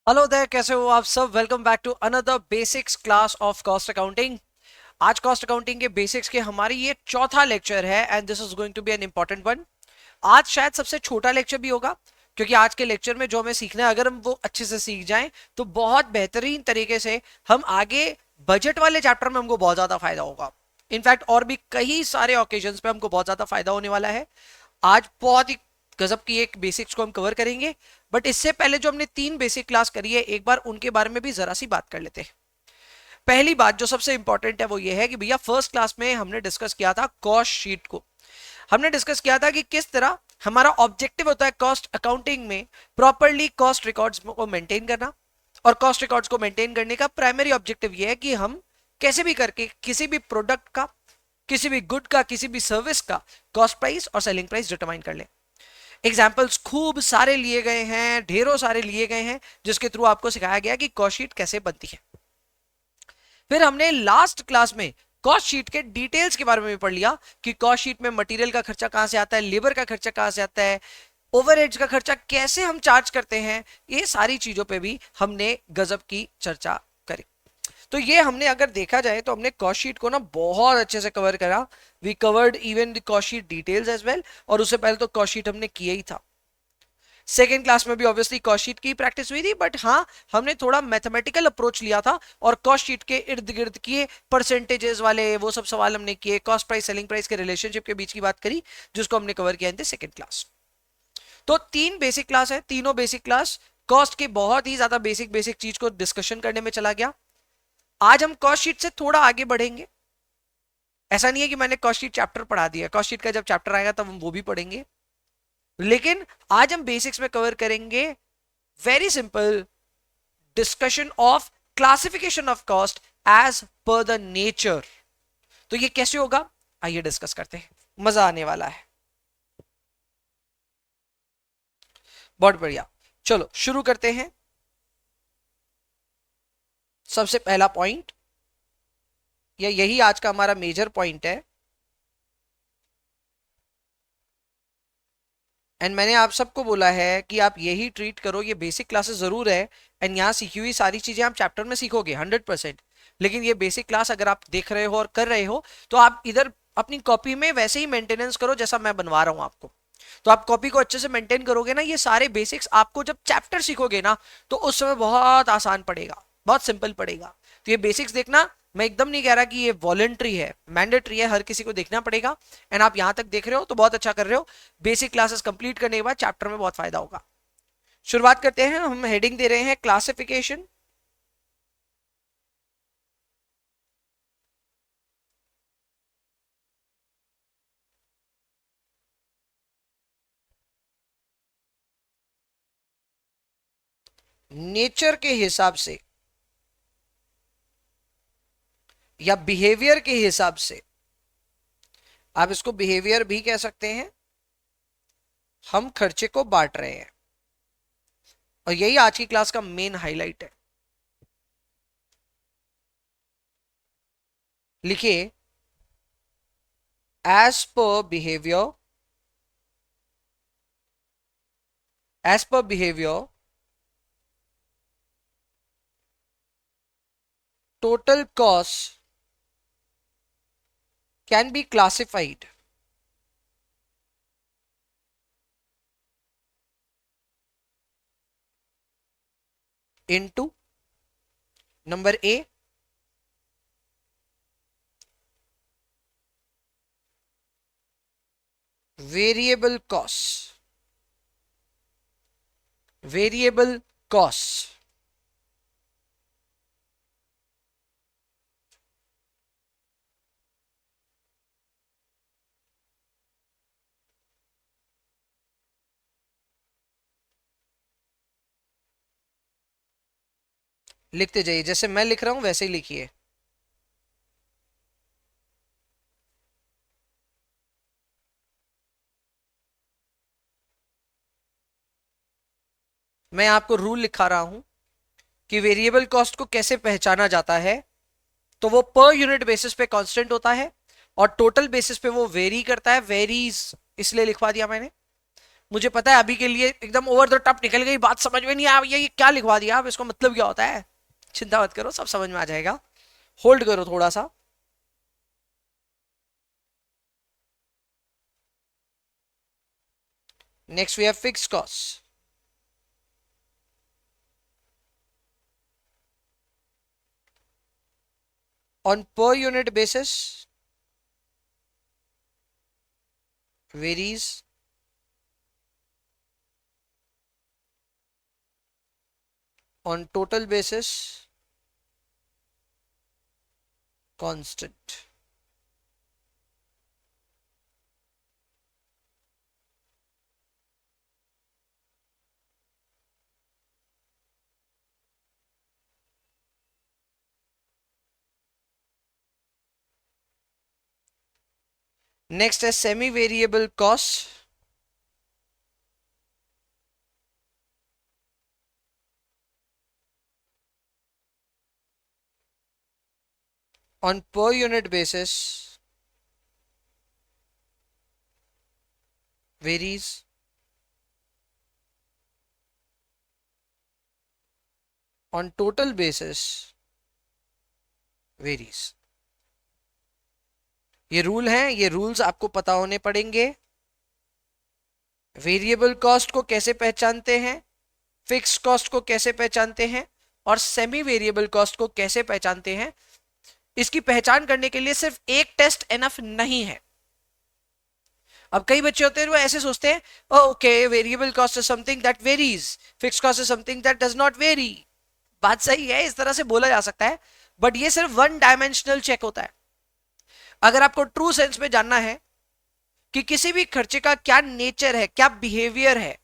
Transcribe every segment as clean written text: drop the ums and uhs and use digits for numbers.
Hello there, कैसे हो आप सब। Welcome back to another basics class of cost accounting. आज कॉस्ट अकाउंटिंग के बेसिक्स के हमारी ये चौथा लेक्चर है and this is going to be an important one. आज शायद सबसे छोटा लेक्चर भी होगा क्योंकि आज के लेक्चर में जो हमें सीखना है अगर हम वो अच्छे से सीख जाएं तो बहुत बेहतरीन तरीके से हम आगे बजट वाले चैप्टर में हमको बहुत ज्यादा फायदा होगा। इनफैक्ट और भी कई सारे ओकेजन्स पे हमको बहुत ज्यादा फायदा होने वाला है। आज बहुत ही गजब की एक बेसिक्स को हम कवर करेंगे। बट इससे पहले जो हमने तीन बेसिक क्लास करी है एक बार उनके बारे में भी जरा सी बात कर लेते हैं। पहली बात जो सबसे इंपॉर्टेंट है वो ये है कि भैया फर्स्ट क्लास में हमने डिस्कस किया था कॉस्ट शीट को। हमने डिस्कस किया था कि किस तरह हमारा ऑब्जेक्टिव होता है कॉस्ट अकाउंटिंग में प्रॉपरली कॉस्ट रिकॉर्ड्स को मेंटेन करना। और कॉस्ट रिकॉर्ड्स को मेंटेन करने का प्राइमरी ऑब्जेक्टिव ये है कि हम कैसे भी करके किसी भी प्रोडक्ट का, किसी भी गुड का, किसी भी सर्विस का कॉस्ट प्राइस और सेलिंग प्राइस डिटरमाइन कर ले। एग्जाम्पल्स खूब सारे लिए गए हैं, ढेरों सारे लिए गए हैं जिसके थ्रू आपको सिखाया गया कि कॉस्ट शीट कैसे बनती है। फिर हमने लास्ट क्लास में कॉस्ट शीट के डिटेल्स के बारे में भी पढ़ लिया कि कॉस्ट शीट में मटेरियल का खर्चा कहां से आता है, लेबर का खर्चा कहां से आता है, ओवरहेड्स का खर्चा कैसे हम चार्ज करते हैं। ये सारी चीजों पे भी हमने गजब की चर्चा करी। तो ये हमने अगर देखा जाए तो हमने कॉस्ट शीट को ना बहुत अच्छे से कवर करा। We covered even the cost sheet details as well. और उससे पहले तो कॉस्ट शीट हमने किया ही था। सेकेंड क्लास में भी ऑब्वियसली कॉस्ट शीट की प्रैक्टिस हुई थी बट हाँ, हमने थोड़ा मैथमेटिकल अप्रोच लिया था और कॉस्ट शीट के इर्द गिर्द किए परसेंटेजेस वाले वो सब सवाल हमने किए, कॉस्ट प्राइस सेलिंग प्राइस के रिलेशनशिप के बीच की बात करी जिसको हमने कवर किया इन द सेकेंड क्लास। तो तीन बेसिक क्लास है, तीनों बेसिक क्लास कॉस्ट के बहुत ही ज्यादा बेसिक बेसिक चीज को डिस्कशन करने में चला गया। आज हम कॉस्ट शीट से थोड़ा आगे बढ़ेंगे। ऐसा नहीं है कि मैंने कॉस्ट शीट चैप्टर पढ़ा दिया, कॉस्ट शीट का जब चैप्टर आएगा तब हम वो भी पढ़ेंगे। लेकिन आज हम बेसिक्स में कवर करेंगे very simple discussion of classification of cost as per the nature. तो ये कैसे होगा आइए डिस्कस करते हैं, मजा आने वाला है। बहुत बढ़िया, चलो शुरू करते हैं। सबसे पहला पॉइंट, या यही आज का हमारा मेजर पॉइंट है। एंड मैंने आप सबको बोला है कि आप यही ट्रीट करो, ये बेसिक क्लासेस जरूर है एंड यहाँ सीखी हुई सारी चीजें आप चैप्टर में सीखोगे 100%। लेकिन ये बेसिक क्लास अगर आप देख रहे हो और कर रहे हो तो आप इधर अपनी कॉपी में वैसे ही मेंटेनेंस करो जैसा मैं बनवा रहा हूं आपको। तो आप कॉपी को अच्छे से मेंटेन करोगे ना, ये सारे बेसिक्स आपको जब चैप्टर सीखोगे ना तो उस समय बहुत आसान पड़ेगा, बहुत सिंपल पड़ेगा। तो ये बेसिक्स देखना, मैं एकदम नहीं कह रहा कि ये वॉलेंट्री है, मैंडेटरी है, हर किसी को देखना पड़ेगा। एंड आप यहां तक देख रहे हो तो बहुत अच्छा कर रहे हो। बेसिक क्लासेस कंप्लीट करने के बाद चैप्टर में बहुत फायदा होगा। शुरुआत करते हैं, हम हेडिंग दे रहे हैं क्लासिफिकेशन। नेचर के हिसाब से या बिहेवियर के हिसाब से, आप इसको बिहेवियर भी कह सकते हैं, हम खर्चे को बांट रहे हैं। और यही आज की क्लास का मेन हाईलाइट है। लिखिए, as per behaviour, as per behaviour total cost can be classified into number A, variable costs, variable costs, लिखते जाइए जैसे मैं लिख रहा हूं वैसे ही लिखिए। मैं आपको रूल लिखा रहा हूं कि वेरिएबल कॉस्ट को कैसे पहचाना जाता है। तो वो पर यूनिट बेसिस पे कांस्टेंट होता है और टोटल बेसिस पे वो वेरी करता है, वेरीज इसलिए लिखवा दिया मैंने। मुझे पता है अभी के लिए एकदम ओवर द टॉप निकल गई बात, समझ में नहीं आया ये क्या लिखवा दिया आप, इसको मतलब क्या होता है। चिंता मत करो, सब समझ में आ जाएगा। होल्ड करो थोड़ा सा। Next we have fixed cost. On per unit basis varies on total basis constant. Next is semi variable cost. On per unit basis varies on total basis varies. ये रूल हैं, ये रूल्स आपको पता होने पड़ेंगे। वेरिएबल कॉस्ट को कैसे पहचानते हैं, फिक्स कॉस्ट को कैसे पहचानते हैं, और सेमी वेरिएबल कॉस्ट को कैसे पहचानते हैं। इसकी पहचान करने के लिए सिर्फ एक टेस्ट एनफ नहीं है। अब कई बच्चे होते हैं वो ऐसे सोचते हैं, okay variable cost is something that varies, fix cost is something that does not very. बात सही है, इस तरह से बोला जा सकता है, बट ये सिर्फ वन डायमेंशनल चेक होता है। अगर आपको ट्रू सेंस में जानना है कि किसी भी खर्चे का क्या नेचर है, क्या बिहेवियर है,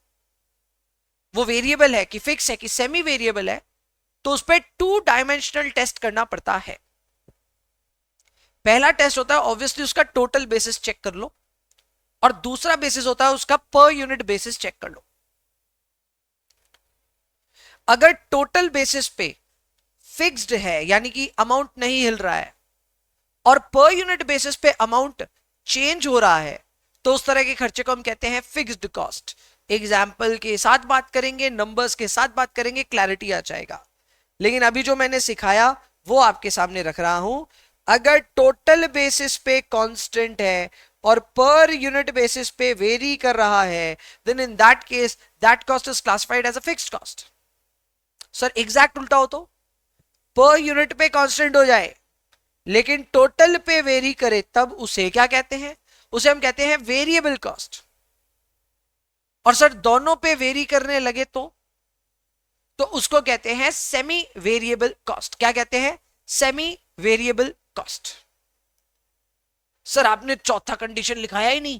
वो वेरिएबल है कि फिक्स है कि सेमी वेरिएबल है, तो उस पर टू डायमेंशनल टेस्ट करना पड़ता है। पहला टेस्ट होता है ऑब्वियसली उसका टोटल बेसिस चेक कर लो, और दूसरा बेसिस होता है उसका पर यूनिट बेसिस चेक कर लो। अगर टोटल बेसिस पे फिक्स्ड है यानी कि अमाउंट नहीं हिल रहा है, और पर यूनिट बेसिस पे अमाउंट चेंज हो रहा है, तो उस तरह के खर्चे को हम कहते हैं फिक्स्ड कॉस्ट। एग्जाम्पल के साथ बात करेंगे, नंबर्स के साथ बात करेंगे, क्लैरिटी आ जाएगा। लेकिन अभी जो मैंने सिखाया वो आपके सामने रख रहा हूं। अगर टोटल बेसिस पे कांस्टेंट है और पर यूनिट बेसिस पे वेरी कर रहा है, then in that case that cost is classified as a fixed cost. Sir exact उल्टा हो तो पर यूनिट पे कांस्टेंट हो जाए लेकिन टोटल पे वेरी करे, तब उसे क्या कहते हैं? उसे हम कहते हैं वेरिएबल कॉस्ट। और सर दोनों पे वेरी करने लगे तो उसको कहते हैं सेमी वेरिएबल कॉस्ट। क्या कहते हैं? Semi variable cost. सर आपने चौथा कंडीशन लिखाया ही नहीं,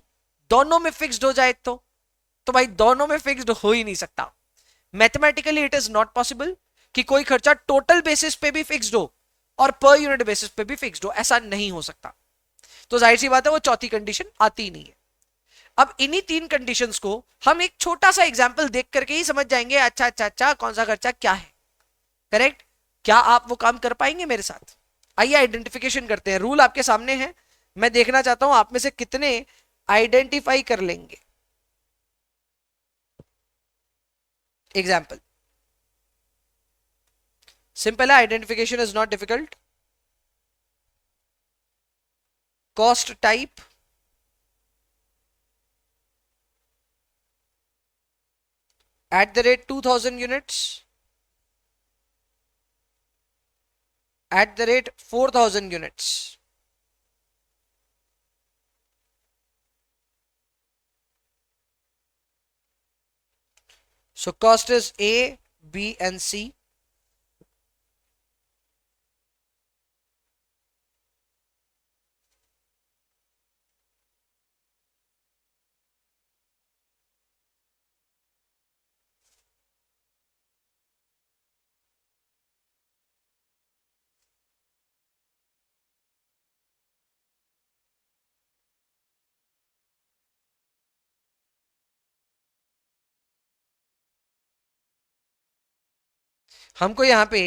दोनों में फिक्स्ड हो जाए तो भाई दोनों में फिक्स्ड हो ही नहीं सकता। Mathematically it is not possible कि कोई खर्चा टोटल बेसिस पे भी फिक्स्ड हो और पर यूनिट बेसिस पे भी फिक्स्ड हो, ऐसा नहीं हो सकता। तो जाहिर सी बात है वो चौथी कंडीशन आती ही नहीं है। अब इन्हीं तीन कंडीशंस को हम एक छोटा सा एग्जांपल देख करके ही समझ जाएंगे, अच्छा अच्छा अच्छा कौन सा खर्चा क्या है। करेक्ट? क्या आप वो काम कर पाएंगे मेरे साथ? आइए आइडेंटिफिकेशन करते हैं। रूल आपके सामने है, मैं देखना चाहता हूं आप में से कितने आइडेंटिफाई कर लेंगे। एग्जाम्पल सिंपल है, identification is not difficult. Cost type, at the rate 2000 units, at the rate 4000 units. So cost is A, B and C. हमको यहां पे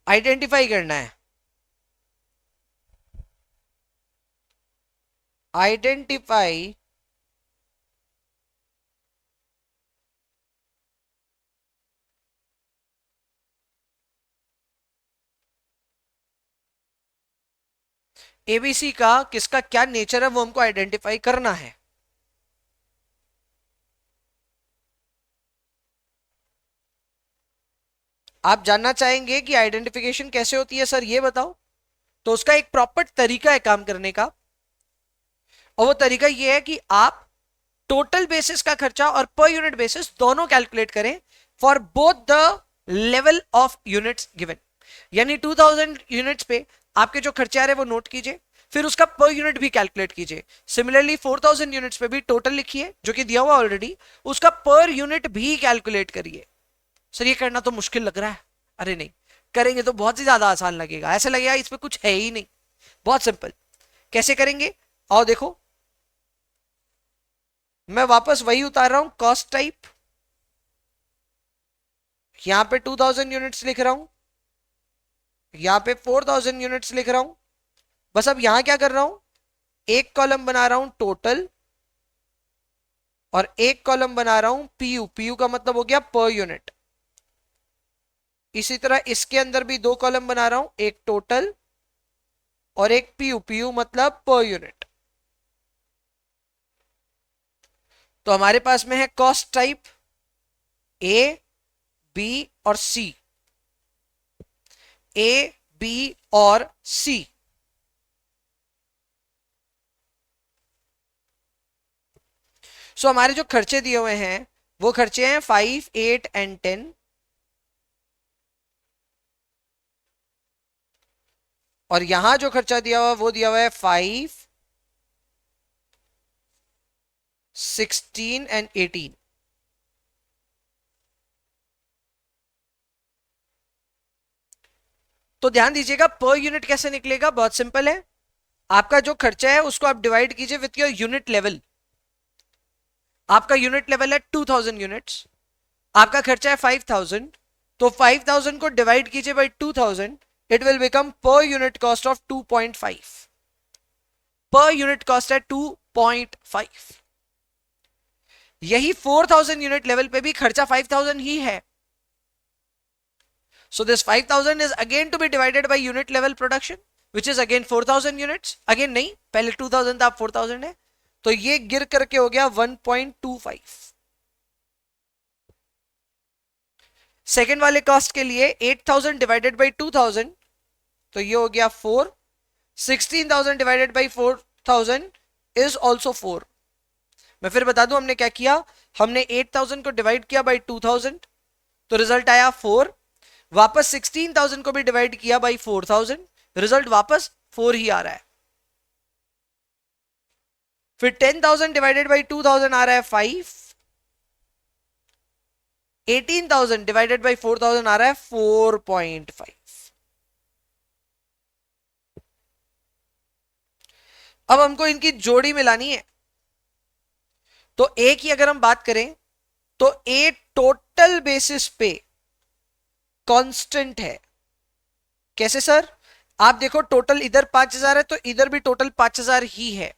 आइडेंटिफाई करना है, आइडेंटिफाई एबीसी का किसका क्या नेचर है वो हमको आइडेंटिफाई करना है। आप जानना चाहेंगे कि आइडेंटिफिकेशन कैसे होती है सर, ये बताओ। तो उसका एक प्रॉपर तरीका है काम करने का, और वो तरीका ये है कि आप टोटल बेसिस का खर्चा और पर यूनिट बेसिस दोनों कैलकुलेट करें for both the level of units given. यानी 2000 यूनिट्स पे आपके जो खर्चे आ रहे हैं वो नोट कीजिए, फिर उसका पर यूनिट भी कैलकुलेट कीजिए। सिमिलरली 4000 यूनिट्स पे भी टोटल लिखिए जो कि दिया हुआ ऑलरेडी, उसका पर यूनिट भी कैलकुलेट करिए। सर ये करना तो मुश्किल लग रहा है। अरे नहीं, करेंगे तो बहुत ही ज्यादा आसान लगेगा, ऐसे लगेगा इसमें कुछ है ही नहीं। बहुत सिंपल। कैसे करेंगे आओ देखो। मैं वापस वही उतार रहा हूं कॉस्ट टाइप, यहां पे 2000 यूनिट्स लिख रहा हूं, यहां पे 4000 यूनिट्स लिख रहा हूं। बस अब यहां क्या कर रहा हूं, एक कॉलम बना रहा हूं टोटल और एक कॉलम बना रहा हूं पीयू। पीयू का मतलब हो गया पर यूनिट। इसी तरह इसके अंदर भी दो कॉलम बना रहा हूं, एक टोटल और एक पीयू। पीयू मतलब पर यूनिट। तो हमारे पास में है कॉस्ट टाइप ए, बी और सी। ए, बी और सी। सो हमारे जो खर्चे दिए हुए हैं वो खर्चे हैं 5, 8 एंड 10। और यहां जो खर्चा दिया हुआ वो दिया हुआ है 5, 16 एंड 18। तो ध्यान दीजिएगा पर यूनिट कैसे निकलेगा, बहुत सिंपल है। आपका जो खर्चा है उसको आप डिवाइड कीजिए विथ योर यूनिट लेवल। आपका यूनिट लेवल है 2000 यूनिट्स, आपका खर्चा है 5000, तो 5000 को डिवाइड कीजिए by 2000, it will become per unit cost of 2.5। Per unit cost है 2.5। यही 4000 यूनिट लेवल पे भी खर्चा 5000 ही है। So this 5000 is again to be divided by unit level production, which is again 4000 units. Again नहीं, पहले 2000 था, अब 4000 है, तो ये गिर करके हो गया 1.25। सेकेंड वाले कॉस्ट के लिए 8000 डिवाइडेड बाई 2000, तो ये हो गया 4। 16000 डिवाइडेड बाई 4000 इज ऑल्सो 4। मैं फिर बता दूं हमने क्या किया, हमने 8000 को डिवाइड किया बाई 2000, तो रिजल्ट आया 4। वापस 16000 को भी डिवाइड किया बाई 4000, रिजल्ट वापस 4 ही आ रहा है। फिर 10000 डिवाइडेड बाई 2000 आ रहा है 5। 18000 डिवाइडेड बाई 4000 आ रहा है 4.5। अब हमको इनकी जोड़ी मिलानी है। तो ए की अगर हम बात करें तो ए टोटल बेसिस पे कांस्टेंट है। कैसे सर, आप देखो टोटल इधर 5000 है तो इधर भी टोटल 5000 ही है।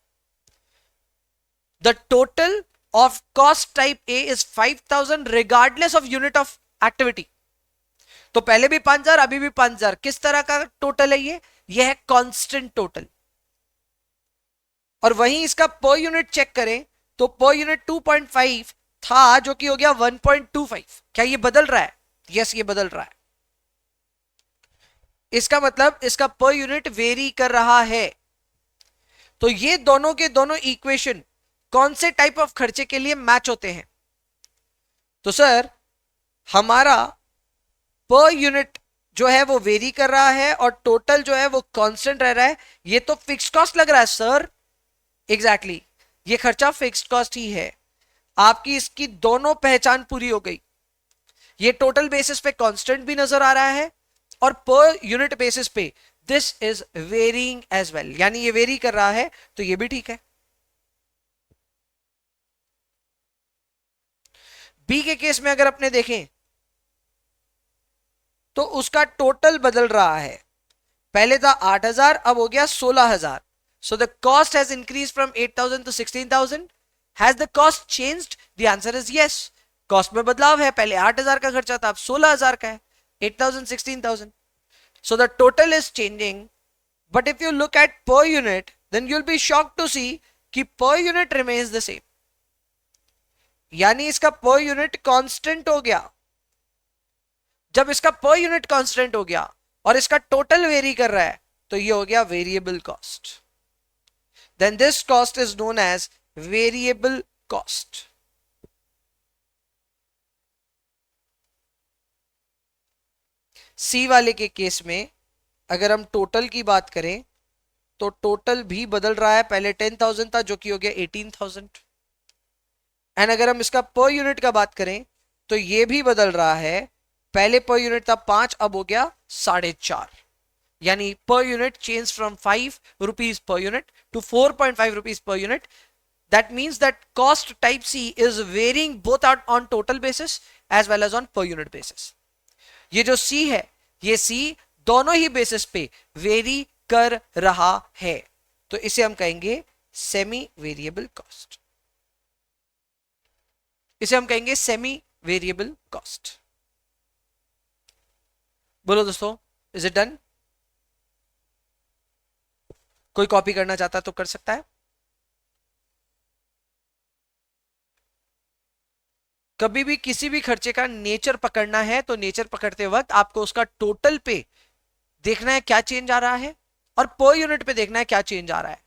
The total of cost type A is 5000 regardless of unit of activity. तो पहले भी 5000, अभी भी 5000। किस तरह का टोटल है ये है कांस्टेंट टोटल। और वहीं इसका पर यूनिट चेक करें तो पर यूनिट 2.5 था, जो कि हो गया 1.25। क्या ये बदल रहा है? यस, ये बदल रहा है। इसका मतलब इसका पर यूनिट वेरी कर रहा है। तो ये दोनों के दोनों इक्वेशन कौन से टाइप ऑफ खर्चे के लिए मैच होते हैं? तो सर हमारा पर यूनिट जो है वो वेरी कर रहा है और टोटल जो है वो कांस्टेंट रह रहा है। ये तो फिक्स्ड कॉस्ट लग रहा है सर। एग्जैक्टली ये खर्चा फिक्स्ड कॉस्ट ही है। आपकी इसकी दोनों पहचान पूरी हो गई। ये टोटल बेसिस पे कांस्टेंट भी नजर आ रहा है और पर यूनिट बेसिस पे this is varying as well, यानी ये वेरी कर रहा है, तो ये भी ठीक है। बी के केस में अगर अपने देखें तो उसका टोटल बदल रहा है। पहले था 8000, अब हो गया 16000। So the cost has increase from 8000 to 16000। Has the cost changed? The answer is yes. Cost में बदलाव है, पहले 8000 का खर्चा था, अब 16000 का है। 8000, 16000। So the total is changing But if you look at per unit, then you'll be shocked to see कि per unit remains the same. यानी इसका per unit constant हो गया. जब इसका per unit constant हो गया और इसका total vary कर रहा है, तो ये हो गया variable cost. Then this cost is known as variable cost. सी वाले के केस में अगर हम टोटल की बात करें तो टोटल भी बदल रहा है. पहले 10,000 था जो कि हो गया 18,000. एंड अगर हम इसका पर यूनिट का बात करें तो ये भी बदल रहा है. पहले पर यूनिट था 5, अब हो गया 4.5. यानी per unit change from 5 rupees per unit to 4.5 rupees per unit. That means that cost type C is varying both out on total basis as well as on per unit basis. ये जो C है, ये C दोनों ही basis पे very कर रहा है, तो इसे हम कहेंगे सेमी वेरिएबल कॉस्ट. इसे हम कहेंगे सेमी वेरिएबल कॉस्ट. बोलो दोस्तों, इज इट डन? कोई कॉपी करना चाहता तो कर सकता है. कभी भी किसी भी खर्चे का नेचर पकड़ना है तो नेचर पकड़ते वक्त आपको उसका टोटल पे देखना है क्या चेंज आ रहा है और पर यूनिट पे देखना है क्या चेंज आ रहा है.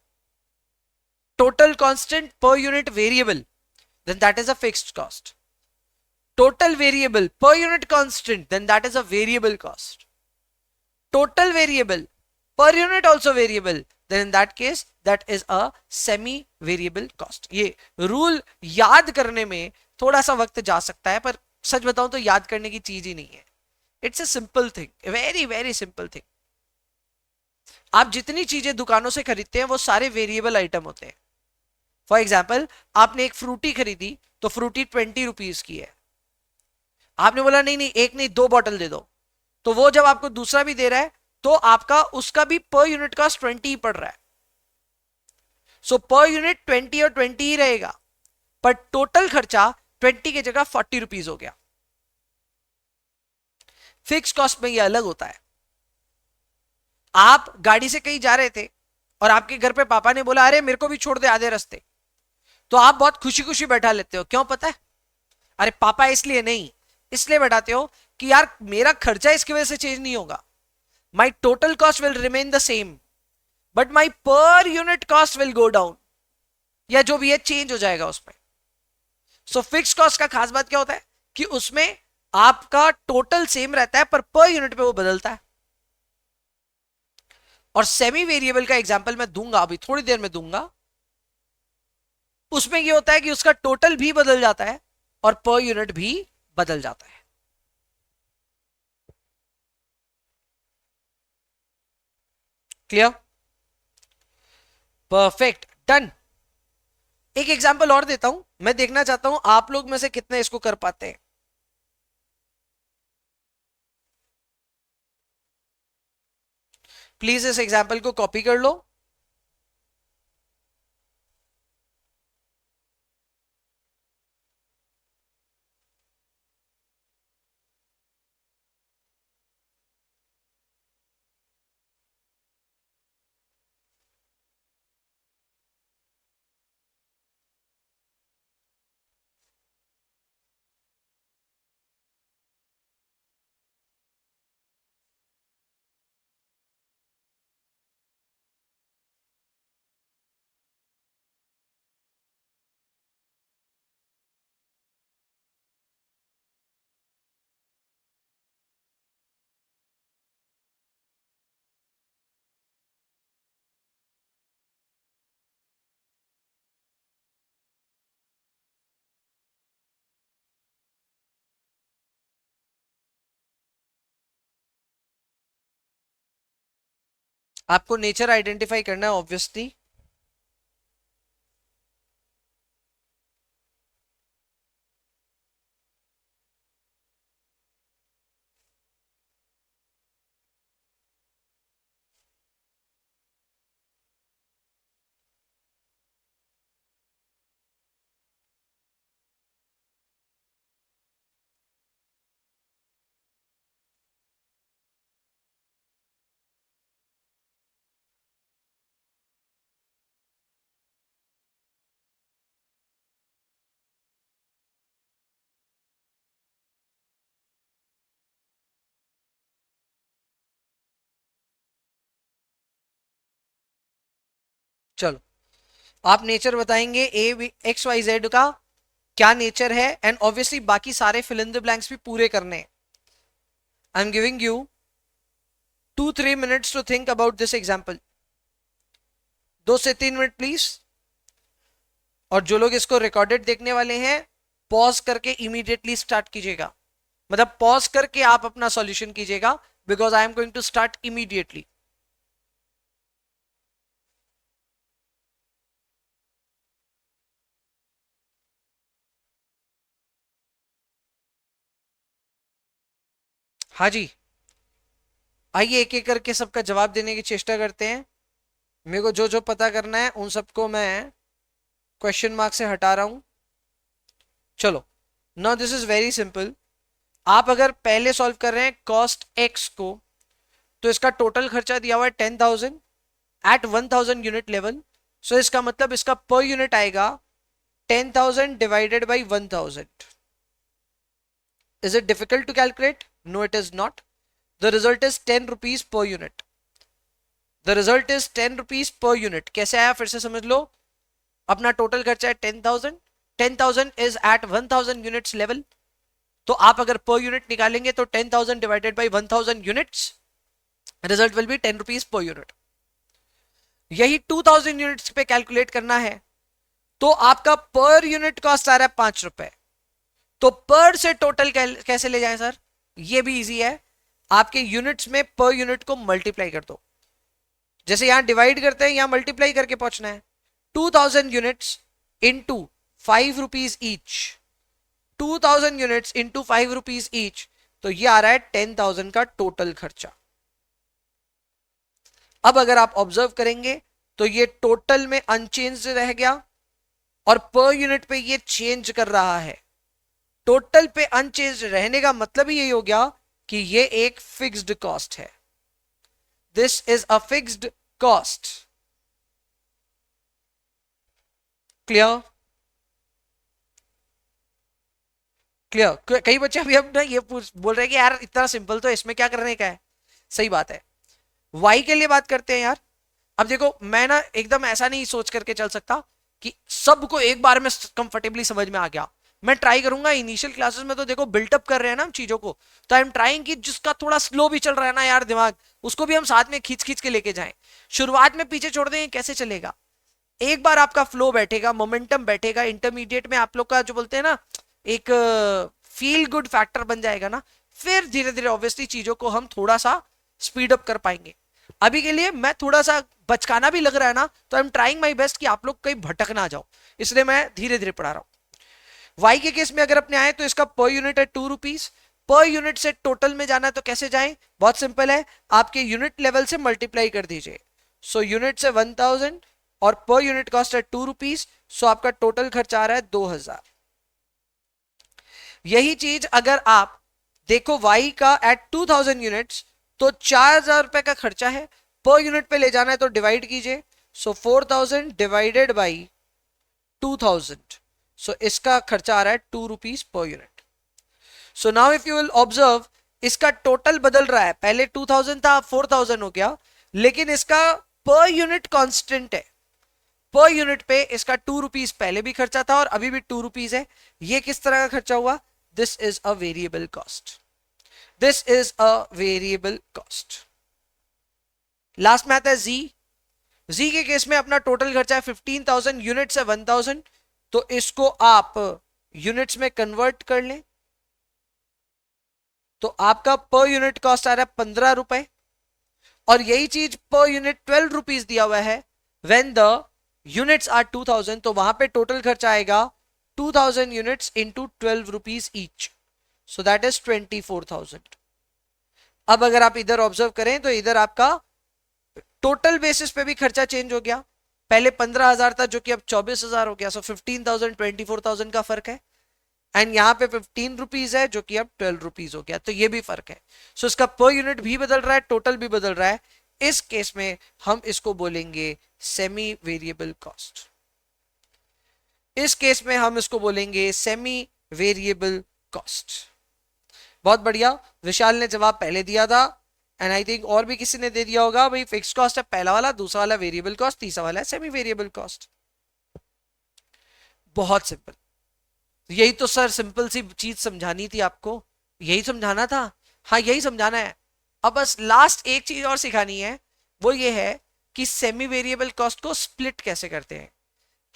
Total constant, per unit variable, then that is a fixed cost. Total variable, per unit constant, then that is a variable cost. Total variable, per unit also variable, then in that case that is a semi variable cost. ये rule याद करने में थोड़ा सा वक्त जा सकता है, पर सच बताऊं तो याद करने की चीज ही नहीं है. It's a simple thing, very very simple thing. आप जितनी चीजें दुकानों से खरीदते हैं वो सारे वेरिएबल आइटम होते हैं. फॉर एग्जाम्पल, आपने एक फ्रूटी खरीदी तो फ्रूटी 20 रुपीज की है. आपने बोला नहीं नहीं, एक नहीं 2 बॉटल दे दो, तो वो जब आपको दूसरा भी दे रहा है तो आपका उसका भी पर यूनिट कॉस्ट 20 ही पड़ रहा है. सो पर यूनिट 20 और 20 ही रहेगा, पर टोटल खर्चा 20 की जगह 40 रुपीज हो गया. फिक्स कॉस्ट में ये अलग होता है. आप गाड़ी से कहीं जा रहे थे और आपके घर पे पापा ने बोला अरे मेरे को भी छोड़ दे आधे रास्ते, तो आप बहुत खुशी खुशी बैठा लेते हो. क्यों पता है? अरे पापा इसलिए नहीं, इसलिए बैठाते हो कि यार मेरा खर्चा इसकी वजह से चेंज नहीं होगा. My total cost will remain the same, but my per unit cost will go down. या जो भी है चेंज हो जाएगा उसमें. सो फिक्स कॉस्ट का खास बात क्या होता है कि उसमें आपका टोटल सेम रहता है पर यूनिट पे वो बदलता है. और सेमी वेरिएबल का एग्जांपल मैं दूंगा, अभी थोड़ी देर में दूंगा. उसमें ये होता है कि उसका टोटल भी बदल जाता है और पर यूनिट भी बदल जाता है. क्लियर? Perfect, done. एक एग्जांपल और देता हूं, मैं देखना चाहता हूं आप लोग में से कितने इसको कर पाते हैं. प्लीज इस एग्जांपल को कॉपी कर लो. आपको नेचर आइडेंटिफाई करना है ऑब्वियसली. चलो, आप नेचर बताएंगे ए एक्स वाई जेड का क्या नेचर है, एंड ऑब्वियसली बाकी सारे फिल इन द ब्लैंक्स भी पूरे करने हैं. I am giving you 2-3 minutes to think about this example. 2 से 3 मिनट प्लीज. और जो लोग इसको रिकॉर्डेड देखने वाले हैं, पॉज करके इमीडिएटली स्टार्ट कीजिएगा. मतलब पॉज करके आप अपना सॉल्यूशन कीजिएगा, because I am going to start immediately. हाँ जी, आइए एक एक करके सबका जवाब देने की चेष्टा करते हैं. मेरे को जो जो पता करना है उन सबको मैं क्वेश्चन मार्क से हटा रहा हूं. चलो, now this is very simple. आप अगर पहले सॉल्व कर रहे हैं कॉस्ट एक्स को, तो इसका टोटल खर्चा दिया हुआ है 10,000 एट 1,000 यूनिट लेवल. सो इसका मतलब इसका पर यूनिट आएगा 10,000 divided by 1,000. Is it difficult to calculate? No it is not. The result is 10 rupees per unit. The result is 10 rupees per unit. कैसे आया फिर से समझ लो. अपना टोटल खर्चा है 10,000. 10,000 इज एट 1,000 यूनिट्स लेवल. तो आप अगर पर यूनिट निकालेंगे तो 10,000 divided by 1,000 units, result will be 10 rupees per unit. यही 2,000 यूनिट्स पे कैलकुलेट करना है, तो आपका पर यूनिट कॉस्ट आ रहा है 5 रुपए. तो पर से टोटल कैसे ले जाएं सर? ये भी इजी है. आपके यूनिट्स में पर यूनिट को मल्टीप्लाई कर दो. जैसे यहां डिवाइड करते हैं, यहां मल्टीप्लाई करके पहुंचना है. 2,000 units into 5 rupees each. 2,000 units into 5 rupees each, तो ये आ रहा है 10,000 का टोटल खर्चा. अब अगर आप ऑब्जर्व करेंगे तो ये टोटल में अनचेंज रह गया, और पर यूनिट पे ये चेंज कर रहा है. टोटल पे अनचेंज रहने का मतलब ही यही हो गया कि ये एक फिक्स्ड कॉस्ट है. This is a fixed cost. Clear? Clear? कई बच्चे अभी अब ना ये बोल रहे हैं कि यार इतना सिंपल तो इसमें क्या करने का है. सही बात है. वाई के लिए बात करते हैं यार. अब देखो, मैं ना एकदम ऐसा नहीं सोच करके चल सकता कि सबको एक बार में कंफर्टेबली समझ में आ गया. मैं ट्राई करूंगा. इनिशियल क्लासेस में तो देखो बिल्टअप कर रहे हैं ना हम चीजों को, तो आई एम ट्राइंग कि जिसका थोड़ा स्लो भी चल रहा है ना यार दिमाग, उसको भी हम साथ में खींच खींच के लेके जाएं. शुरुआत में पीछे छोड़ देंगे कैसे चलेगा. एक बार आपका फ्लो बैठेगा, मोमेंटम बैठेगा, इंटरमीडिएट में आप लोग का जो बोलते हैं ना एक फील गुड फैक्टर बन जाएगा ना, फिर धीरे धीरे ऑब्वियसली चीजों को हम थोड़ा सा स्पीड अप कर पाएंगे. अभी के लिए मैं थोड़ा सा बचकाना भी लग रहा है ना, तो I am trying my best कि आप लोग कहीं भटक ना जाओ, इसलिए मैं धीरे धीरे पढ़ा रहा हूं. वाई के केस में अगर अपने आए तो इसका पर यूनिट है 2 रुपीज. पर यूनिट से टोटल में जाना है तो कैसे जाएं? बहुत सिंपल है. आपके यूनिट लेवल से मल्टीप्लाई कर दीजिए. सो यूनिट से 1,000 और पर यूनिट कॉस्ट है 2 रुपीज. सो आपका टोटल खर्चा आ रहा है 2,000. यही चीज अगर आप देखो वाई का एट 2,000 यूनिट्स, तो 4,000 रुपए का खर्चा है. पर यूनिट पे ले जाना है तो डिवाइड कीजिए. सो 4,000 डिवाइडेड बाई 2,000. सो इसका खर्चा आ रहा है 2 rupees per unit. So now if you will observe, इसका टोटल बदल रहा है. पहले 2,000 था, 4,000 हो गया, लेकिन इसका पर यूनिट कांस्टेंट है. पर यूनिट पे इसका 2 रुपीज पहले भी खर्चा था और अभी भी 2 रुपीज है. ये किस तरह का खर्चा हुआ? This is a variable cost. This is a variable cost. Last में आता है जी. जी के केस में अपना टोटल खर्चा है 15,000, यूनिट्स है 1,000, तो इसको आप यूनिट्स में कन्वर्ट कर लें तो आपका पर यूनिट कॉस्ट आ रहा है 15 रुपए. और यही चीज पर यूनिट 12 रुपीज दिया हुआ है. व्हेन द यूनिट्स आर 2,000, तो वहां पे टोटल खर्चा आएगा 2,000 units into 12 rupees each. So that is 24,000. अब अगर आप इधर ऑब्जर्व करें तो इधर आपका टोटल बेसिस पे भी खर्चा चेंज हो गया. पहले 15,000 था जो कि अब 24,000 हो गया. सो 15,000 24,000 का फर्क है. एंड यहाँ पे 15 रुपीज है जो कि अब 12 रुपीज हो गया, तो ये भी फर्क है. सो इसका पर यूनिट भी बदल रहा है, टोटल भी बदल रहा है. इस केस में हम इसको बोलेंगे सेमी वेरिएबल कॉस्ट. इस केस में हम इसको बोलेंगे सेमी वेरिएबल कॉस्ट. बहुत बढ़िया. विशाल ने जवाब पहले दिया था, एंड आई थिंक और भी किसी ने दे दिया होगा भाई, फिक्स कॉस्ट है पहला वाला, दूसरा वाला वेरिएबल कॉस्ट, तीसरा वाला है सेमी वेरिएबल कॉस्ट। बहुत सिंपल। यही तो सर सिंपल सी चीज समझानी थी आपको, यही समझाना था। हाँ यही समझाना है। अब बस लास्ट एक चीज और सिखानी है, वो ये है कि सेमी वेरिएबल कॉस्ट को स्प्लिट कैसे करते हैं।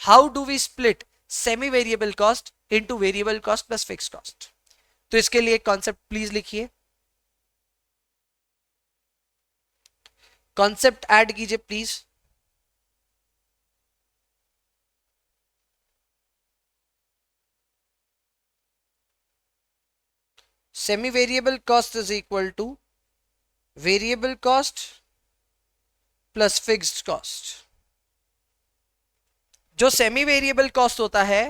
How do we split semi variable cost into variable cost plus fix cost. तो इसके लिए कॉन्सेप्ट प्लीज लिखिए, कॉन्सेप्ट ऐड कीजिए please. Semi variable cost is equal to variable cost plus fixed cost. जो सेमी वेरिएबल कॉस्ट होता है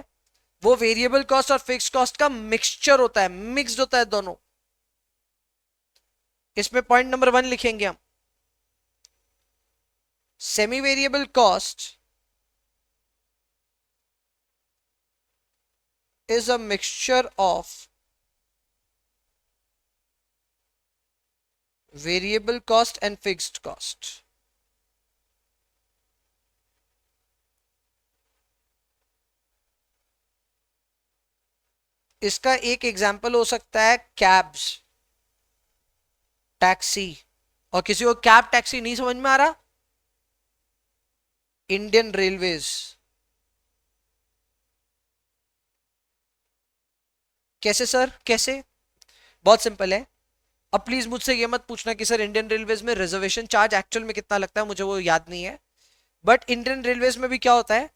वो variable cost और फिक्स्ड कॉस्ट का मिक्सचर होता है, मिक्स्ड होता है दोनों। इसमें पॉइंट नंबर 1 लिखेंगे हम, semi variable cost is a mixture of variable cost and fixed cost. इसका एक एग्जाम्पल हो सकता है कैब्स, टैक्सी। और किसी को कैब टैक्सी नहीं समझ में आ रहा, इंडियन रेलवेज। कैसे सर कैसे? बहुत सिंपल है। अब प्लीज मुझसे ये मत पूछना कि सर इंडियन रेलवेज में रिजर्वेशन चार्ज एक्चुअल में कितना लगता है, मुझे वो याद नहीं है। बट इंडियन रेलवेज में भी क्या होता है,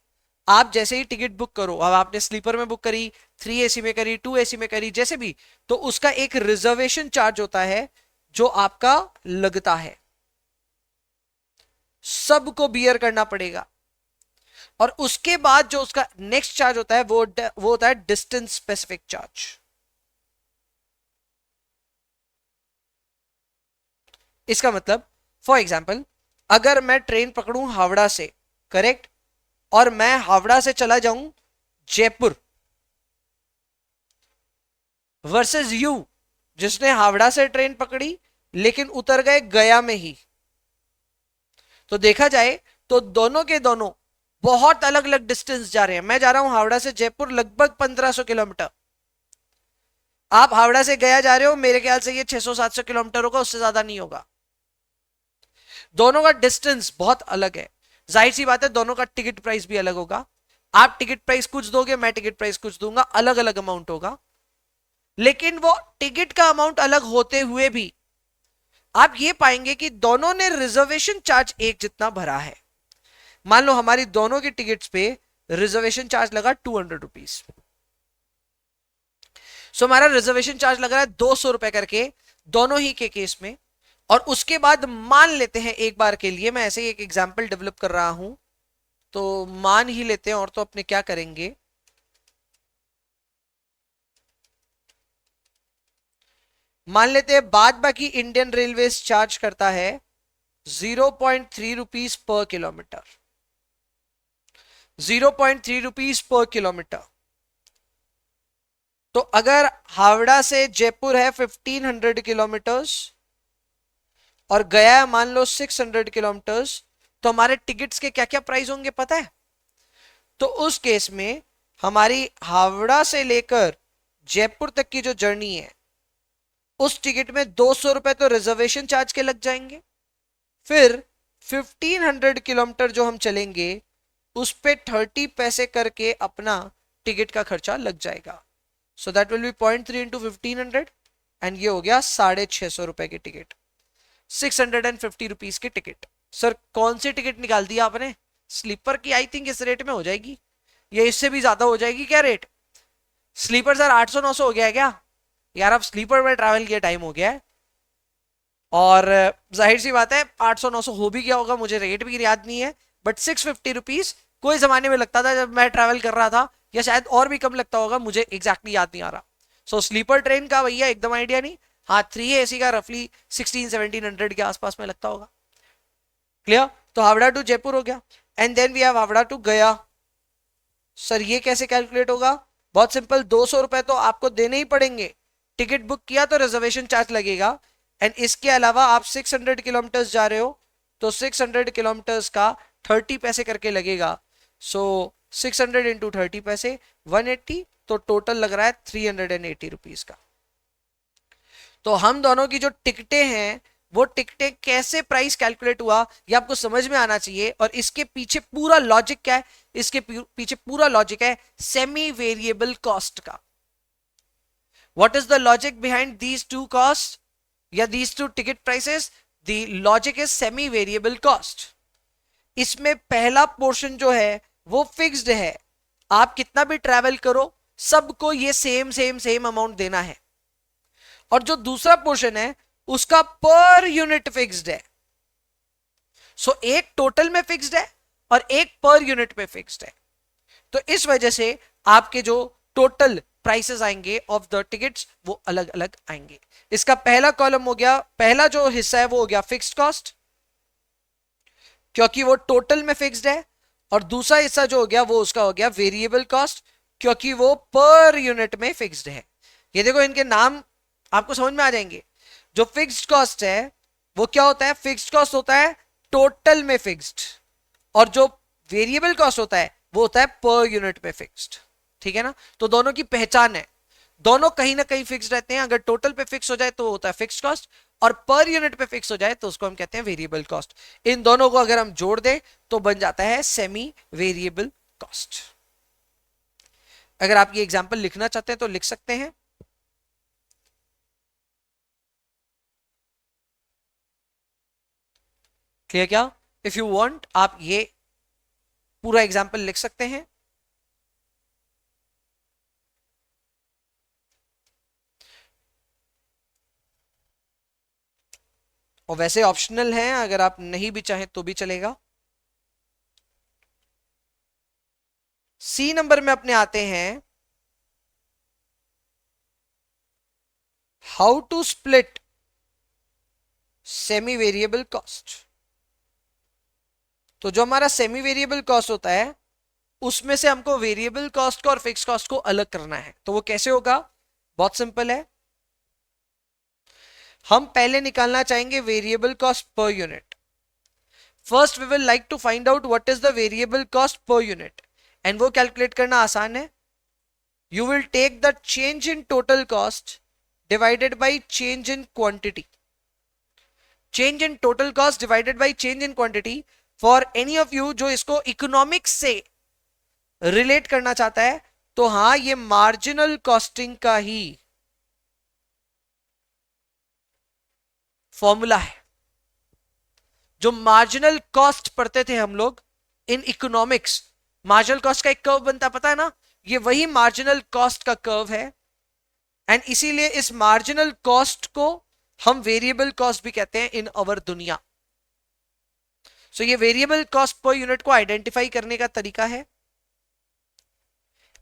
आप जैसे ही टिकट बुक करो, अब आपने स्लीपर में बुक करी, 3 AC में करी, 2 AC में करी, जैसे भी, तो उसका एक रिजर्वेशन चार्ज होता है जो आपका लगता है, सबको बियर करना पड़ेगा। और उसके बाद जो उसका नेक्स्ट चार्ज होता है वो होता है डिस्टेंस स्पेसिफिक चार्ज। इसका मतलब फॉर एग्जाम्पल, अगर मैं ट्रेन पकड़ूं हावड़ा से, करेक्ट, और मैं हावड़ा से चला जाऊं जयपुर, वर्सेस यू जिसने हावड़ा से ट्रेन पकड़ी लेकिन उतर गए गया में ही, तो देखा जाए तो दोनों के दोनों बहुत अलग अलग डिस्टेंस जा रहे हैं। मैं जा रहा हूं हावड़ा से जयपुर लगभग 1500 किलोमीटर, आप हावड़ा से गया जा रहे हो, मेरे ख्याल से ये 600-700 किलोमीटर होगा, उससे ज्यादा नहीं होगा। दोनों का डिस्टेंस बहुत अलग है, जाहिर सी बात है दोनों का टिकट प्राइस भी अलग होगा। आप टिकट प्राइस कुछ दोगे, मैं टिकट प्राइस कुछ दूंगा, अलग अलग अमाउंट होगा। लेकिन वो टिकट का अमाउंट अलग होते हुए भी आप ये पाएंगे कि दोनों ने रिजर्वेशन चार्ज एक जितना भरा है। मान लो हमारी दोनों की टिकट्स पे रिजर्वेशन चार्ज लगा 200 रुपीज, सो हमारा रिजर्वेशन चार्ज लग रहा है 200 रुपए करके दोनों ही के केस में। और उसके बाद मान लेते हैं एक बार के लिए, मैं ऐसे ही एक एग्जांपल डेवलप कर रहा हूं, तो मान ही लेते हैं, और तो अपने क्या करेंगे, मान लेते हैं बाद बाकी इंडियन रेलवे चार्ज करता है 0.3 rupees per kilometre, 0.3 rupees per kilometre. तो अगर हावड़ा से जयपुर है 1500 किलोमीटर्स और गया मान लो 600 किलोमीटर्स, तो हमारे टिकट्स के क्या क्या प्राइस होंगे पता है? तो उस केस में हमारी हावड़ा से लेकर जयपुर तक की जो जर्नी है, उस टिकट में 200 रुपए तो रिजर्वेशन चार्ज के लग जाएंगे, फिर 1500 किलोमीटर जो हम चलेंगे उस पे 30 पैसे करके अपना टिकट का खर्चा लग जाएगा। So that will be 0.3 into 1500, and ये हो गया 650 रुपए की टिकट, 650 रुपीज की टिकट। सर कौन सी टिकट निकाल दी आपने? स्लीपर की। आई थिंक इस रेट में हो जाएगी, ये इससे भी ज्यादा हो जाएगी क्या रेट? स्लीपर सर 800-900 हो गया है क्या यार? अब स्लीपर में ट्रैवल किया टाइम हो गया है, और जाहिर सी बात है 800-900 हो भी गया होगा, मुझे रेट भी याद नहीं है, बट 650 रुपीज कोई जमाने में लगता था जब मैं ट्रैवल कर रहा था, या शायद और भी कम लगता होगा, मुझे एग्जैक्टली याद नहीं आ रहा। सो स्लीपर ट्रेन का भैया एकदम आइडिया नहीं। हाँ 3 AC का रफली 1600-1700 के आसपास में लगता होगा। क्लियर? तो हावड़ा टू जयपुर हो गया, and then we have Howrah to Gaya. Sir ये कैसे कैलकुलेट होगा? बहुत सिंपल, 200 रुपए तो आपको देने ही पड़ेंगे। टिकट बुक किया तो रिजर्वेशन चार्ज लगेगा, एंड इसके अलावा आप 600 किलोमीटर जा रहे हो, तो 600 किलोमीटर का 30 पैसे करके लगेगा। सो 600 इंटू 30 पैसे 180, तो टोटल लग रहा है 380 रुपीज का। तो हम दोनों की जो टिकटें हैं, वो टिकटें कैसे प्राइस कैलकुलेट हुआ ये आपको समझ में आना चाहिए। और इसके पीछे पूरा लॉजिक क्या है, इसके पीछे पूरा लॉजिक है सेमी वेरिएबल कॉस्ट का। What is the logic behind these two cost या these two ticket prices? The logic is semi variable cost. इसमें पहला पोर्शन जो है वो फिक्स्ड है, आप कितना भी ट्रैवल करो सबको ये सेम सेम सेम अमाउंट देना है। और जो दूसरा पोर्शन है उसका पर यूनिट फिक्स्ड है। सो एक टोटल में फिक्स्ड है और एक पर यूनिट में फिक्स्ड है। तो इस वजह से आपके जो टोटल प्राइसेस आएंगे ऑफ द टिकट्स वो अलग अलग आएंगे। इसका पहला कॉलम हो गया, पहला जो हिस्सा है वो हो गया फिक्स्ड कॉस्ट, क्योंकि वो टोटल में फिक्स्ड है। और दूसरा हिस्सा जो हो गया वो उसका हो गया वेरिएबल कॉस्ट, क्योंकि वो पर यूनिट में फिक्स्ड है। ये देखो इनके नाम आपको समझ में आ जाएंगे। जो फिक्स्ड कॉस्ट है वो क्या होता है? फिक्स्ड कॉस्ट होता है टोटल में फिक्स्ड, और जो वेरिएबल कॉस्ट होता है वो होता है पर यूनिट में फिक्स्ड। ठीक है ना? तो दोनों की पहचान है, दोनों कहीं ना कहीं फिक्स रहते हैं। अगर टोटल पे फिक्स हो जाए तो होता है फिक्स कॉस्ट, और पर यूनिट पे फिक्स हो जाए तो उसको हम कहते हैं वेरिएबल कॉस्ट। इन दोनों को अगर हम जोड़ दें तो बन जाता है सेमी वेरिएबल कॉस्ट। अगर आप ये एग्जांपल लिखना चाहते हैं तो लिख सकते हैं। क्लियर क्या? इफ यू वांट आप ये पूरा एग्जांपल लिख सकते हैं। और वैसे ऑप्शनल है, अगर आप नहीं भी चाहें तो भी चलेगा। सी नंबर में अपने आते हैं how to split semi variable cost. तो जो हमारा सेमी वेरिएबल कॉस्ट होता है उसमें से हमको वेरिएबल कॉस्ट को और फिक्स कॉस्ट को अलग करना है। तो वो कैसे होगा? बहुत सिंपल है। हम पहले निकालना चाहेंगे variable cost per unit. First we will like to find out what is the variable cost per unit, and वो कैलकुलेट करना आसान है। You will take the change in total cost divided by change in quantity. Change in total cost divided by change in quantity. For any of you जो इसको economics से relate करना चाहता है, तो हां ये मार्जिनल कॉस्टिंग का ही फॉर्मूला है। जो मार्जिनल कॉस्ट पढ़ते थे हम लोग इन इकोनॉमिक्स, मार्जिनल कॉस्ट का एक कर्व बनता, पता है ना? ये वही मार्जिनल कॉस्ट का कर्व है। एंड इसीलिए इस मार्जिनल कॉस्ट को हम वेरिएबल कॉस्ट भी कहते हैं इन अवर दुनिया। सो ये वेरिएबल कॉस्ट पर यूनिट को आइडेंटिफाई करने का तरीका है।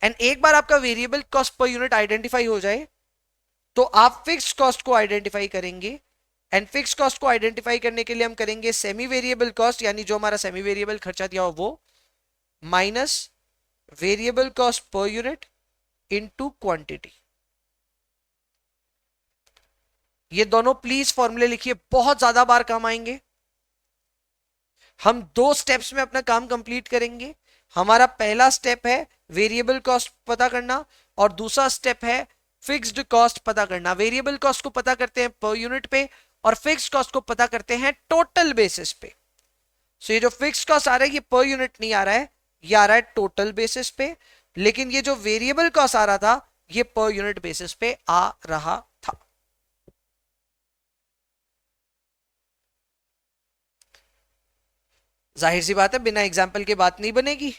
एंड एक बार आपका variable cost per unit identify हो जाए तो आप फिक्स कॉस्ट को आइडेंटिफाई करेंगे। एंड फिक्स कॉस्ट को आइडेंटिफाई करने के लिए हम करेंगे सेमी वेरिएबल कॉस्ट, यानी जो हमारा सेमी वेरिएबल खर्चा दिया हो वो, minus variable cost per unit into quantity. ये दोनों प्लीज फॉर्मूले लिखिए, बहुत ज्यादा बार काम आएंगे। हम दो स्टेप्स में अपना काम कंप्लीट करेंगे। हमारा पहला स्टेप है वेरिएबल कॉस्ट पता करना, और दूसरा स्टेप है फिक्स्ड कॉस्ट पता करना। वेरिएबल कॉस्ट को पता करते हैं पर यूनिट पे, और फिक्स्ड कॉस्ट को पता करते हैं टोटल बेसिस पे। सो ये जो फिक्स्ड कॉस्ट आ रहा है ये पर यूनिट नहीं आ रहा है, ये आ रहा है टोटल बेसिस पे। लेकिन ये जो वेरिएबल कॉस्ट आ रहा था ये पर यूनिट बेसिस पे आ रहा था। जाहिर सी बात है बिना एग्जाम्पल के बात नहीं बनेगी।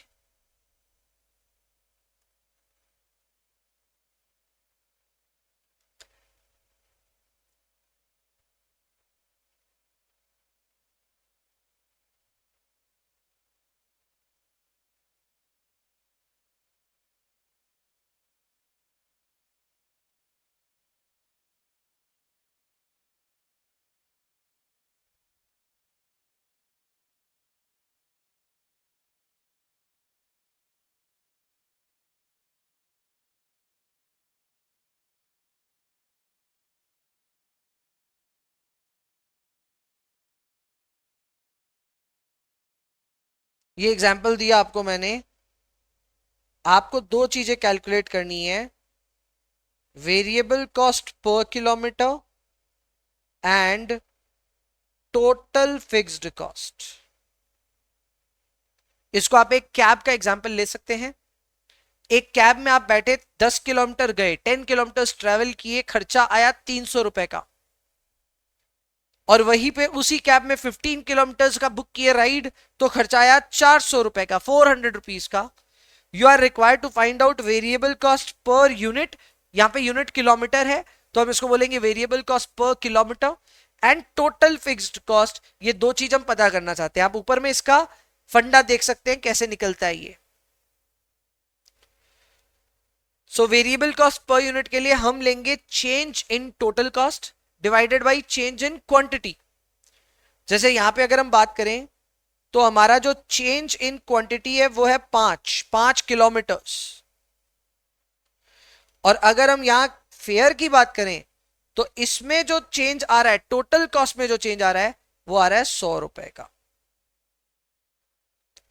ये एग्जाम्पल दिया आपको मैंने, आपको दो चीजें कैलकुलेट करनी है, variable cost per kilometre and total fixed cost. इसको आप एक कैब का एग्जाम्पल ले सकते हैं। एक कैब में आप बैठे 10 किलोमीटर गए, 10 किलोमीटर ट्रेवल किए, खर्चा आया 300 रुपए का। और वहीं पे उसी कैब में 15 किलोमीटर का बुक किए राइड, तो खर्चा आया 400 रुपए का, 400 रुपीज का। You are required to find out variable cost per unit. यहां पे यूनिट किलोमीटर है, तो हम इसको बोलेंगे variable cost per kilometre and total fixed cost. ये दो चीज हम पता करना चाहते हैं। आप ऊपर में इसका फंडा देख सकते हैं कैसे निकलता है ये। So variable cost per unit के लिए हम लेंगे change in total cost divided by change in quantity. जैसे यहां पे अगर हम बात करें तो हमारा जो चेंज इन क्वांटिटी है वो है 5 किलोमीटर्स। और अगर हम यहां फेयर की बात करें तो इसमें जो चेंज आ रहा है, टोटल कॉस्ट में जो चेंज आ रहा है वो आ रहा है 100 रुपए का।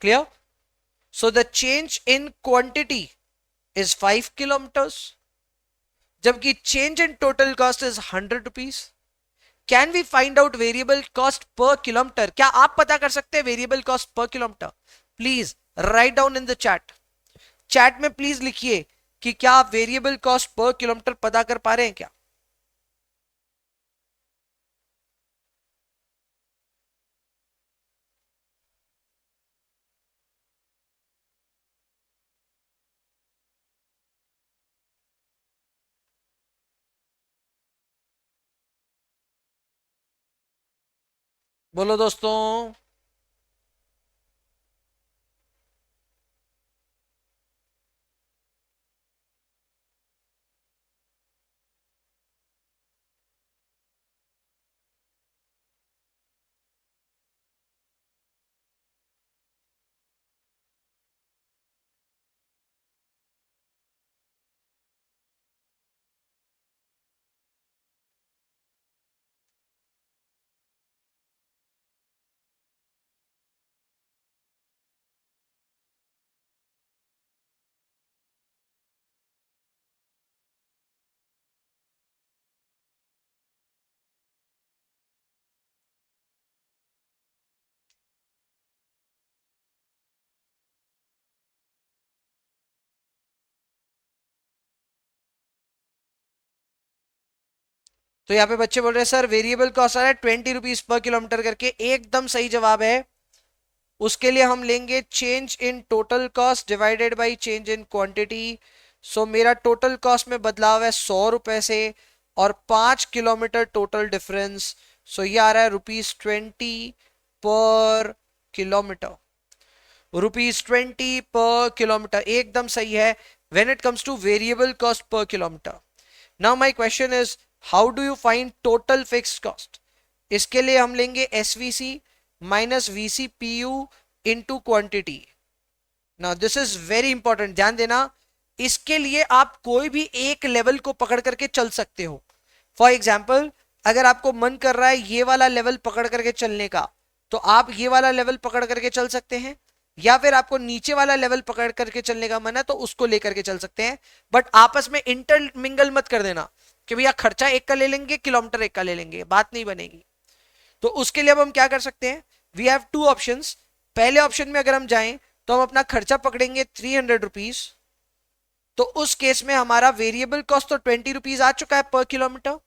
Clear? So the change in quantity is 5 kilometres, जबकि change in total cost is 100 rupees. Can we find out variable cost per kilometre? क्या आप पता कर सकते हैं variable cost per kilometre? Please write down in the chat. Chat में please लिखिए कि क्या आप वेरिएबल कॉस्ट पर किलोमीटर पता कर पा रहे हैं क्या? बोलो दोस्तों। तो यहाँ पे बच्चे बोल रहे हैं सर वेरिएबल कॉस्ट आ रहा है 20 रुपीज पर किलोमीटर करके। एकदम सही जवाब है। उसके लिए हम लेंगे change in total cost divided by change in quantity. So मेरा टोटल कॉस्ट में बदलाव है 100 रुपए से, और 5 किलोमीटर टोटल डिफरेंस। सो ये आ रहा है ₹20 पर किलोमीटर। ₹20 पर किलोमीटर एकदम सही है when it comes to variable cost per kilometre. Now my question is how do you find total fixed cost? इसके लिए हम लेंगे SVC minus VCPU into quantity. Now this is very important, ध्यान देना। इसके लिए आप कोई भी एक लेवल को पकड़ करके चल सकते हो। फॉर एग्जाम्पल, अगर आपको मन कर रहा है ये वाला लेवल पकड़ करके चलने का, तो आप ये वाला लेवल पकड़ करके चल सकते हैं, या फिर आपको नीचे वाला लेवल पकड़ करके चलने का मन है तो उसको लेकर के चल सकते हैं। बट आपस में इंटरमिंगल मत कर देना कि भैया खर्चा एक का ले लेंगे, किलोमीटर एक का ले लेंगे, बात नहीं बनेगी। तो उसके लिए अब हम क्या कर सकते हैं? We have two options. पहले ऑप्शन में अगर हम जाएं तो हम अपना खर्चा पकड़ेंगे 300 रुपीज। तो उस केस में हमारा वेरिएबल कॉस्ट तो 20 रुपीज आ चुका है पर किलोमीटर,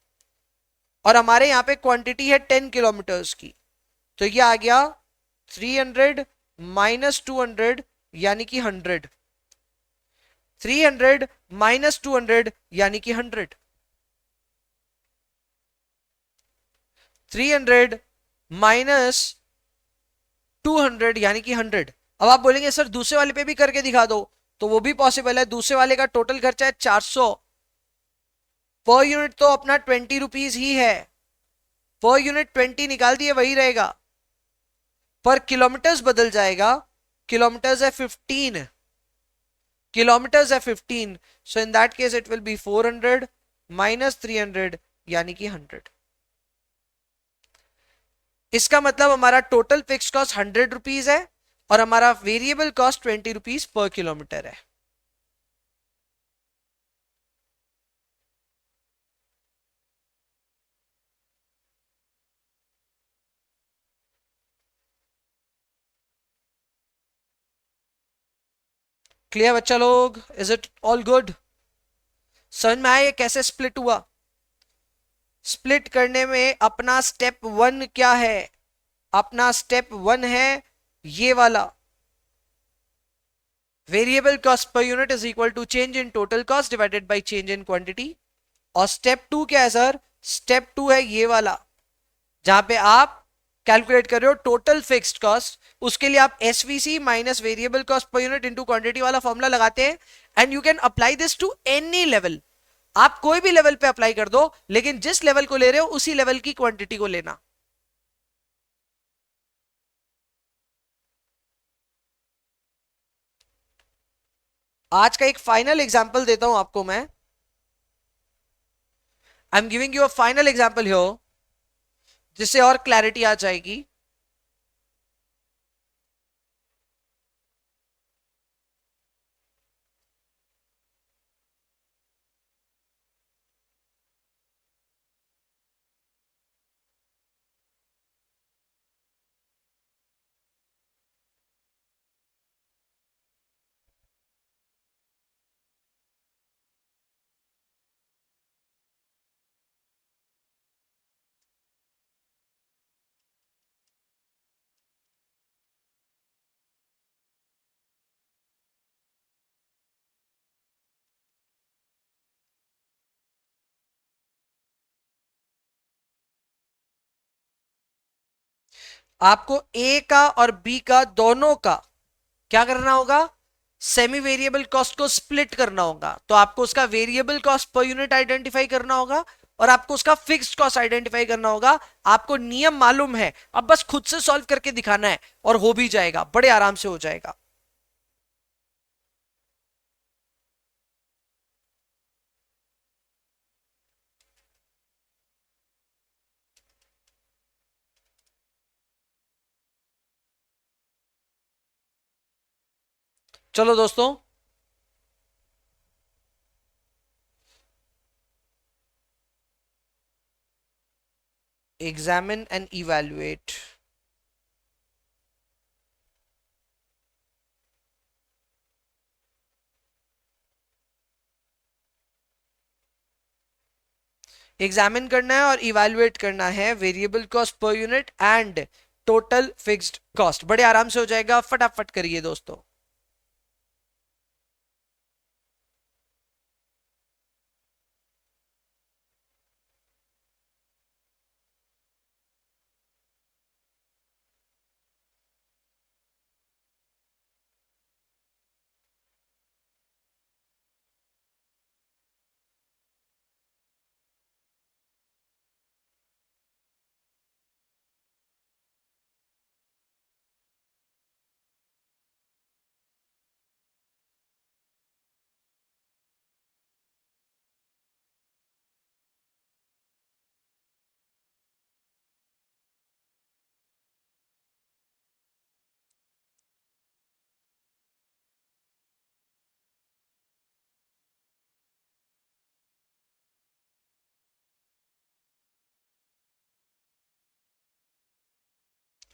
और हमारे यहाँ पे क्वांटिटी है 10 किलोमीटर्स की। तो ये आ गया 300 माइनस 200 यानी कि 100। 300 माइनस 200 यानी कि 100। 300 माइनस 200 यानी कि 100। अब आप बोलेंगे सर दूसरे वाले पे भी करके दिखा दो, तो वो भी पॉसिबल है। दूसरे वाले का टोटल खर्चा है 400। पर यूनिट तो अपना 20 रुपीज ही है, पर यूनिट 20 निकाल दिए वही रहेगा। पर किलोमीटर्स बदल जाएगा, किलोमीटर्स है 15, किलोमीटर्स है 15। So in that case it will be 400 minus 300 यानी कि 100। इसका मतलब हमारा टोटल फिक्स कॉस्ट 100 रुपीज है, और हमारा variable cost 20 rupees per kilometre है। क्लियर बच्चा लोग? Is it all good? समझ में आया ये कैसे स्प्लिट हुआ? स्प्लिट करने में अपना स्टेप वन क्या है? अपना स्टेप वन है ये वाला, variable cost per unit is equal to change in total cost divided by change in quantity. और स्टेप टू क्या है सर? स्टेप टू है ये वाला, जहां पे आप कैलकुलेट कर रहे हो टोटल फिक्स्ड कॉस्ट। उसके लिए आप SVC minus variable cost per unit into quantity वाला फॉर्मूला लगाते हैं। And you can apply this to any level. आप कोई भी लेवल पे अप्लाई कर दो, लेकिन जिस लेवल को ले रहे हो उसी लेवल की क्वांटिटी को लेना। आज का एक फाइनल एग्जांपल देता हूं आपको मैं। आई am giving you a final example here, जिससे और क्लैरिटी आ जाएगी। आपको ए का और बी का दोनों का क्या करना होगा? सेमी वेरिएबल कॉस्ट को स्प्लिट करना होगा। तो आपको उसका variable cost per unit identify करना होगा और आपको उसका फिक्स्ड कॉस्ट आइडेंटिफाई करना होगा। आपको नियम मालूम है, अब बस खुद से सॉल्व करके दिखाना है और हो भी जाएगा, बड़े आराम से हो जाएगा। चलो दोस्तों, एग्जामिन एंड इवैल्यूएट। एग्जामिन करना है और इवैल्यूएट करना है variable cost per unit and total fixed cost. बड़े आराम से हो जाएगा, फटाफट करिए दोस्तों।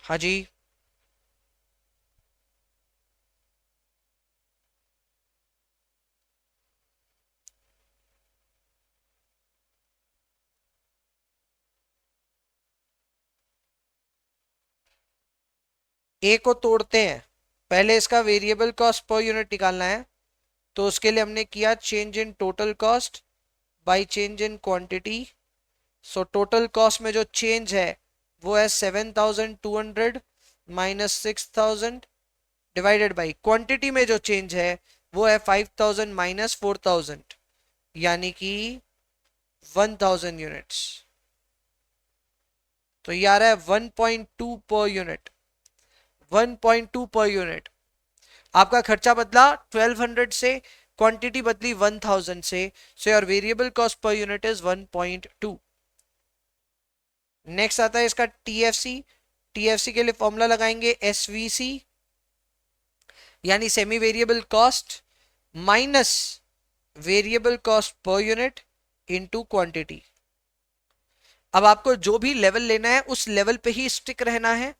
हाँ जी, ए को तोड़ते हैं। पहले इसका वेरिएबल कॉस्ट पर यूनिट निकालना है, तो उसके लिए हमने किया change in total cost by change in quantity. So total cost में जो चेंज है वो है 7,200 माइनस 6,000 डिवाइडेड बाई क्वांटिटी में जो चेंज है वो है 5,000 माइनस 4,000, यानी कि 1,000 यूनिट्स। तो ये आ रहा है 1.2 पर यूनिट। 1.2 per unit. आपका खर्चा बदला 1200 से, क्वांटिटी बदली 1000 से, so your variable cost per unit is 1.2। Next आता है इसका टीएफसी। टीएफसी के लिए फॉर्मूला लगाएंगे एसवीसी यानी semi variable cost minus variable cost per unit into quantity. अब आपको जो भी लेवल लेना है उस लेवल पे ही स्टिक रहना है।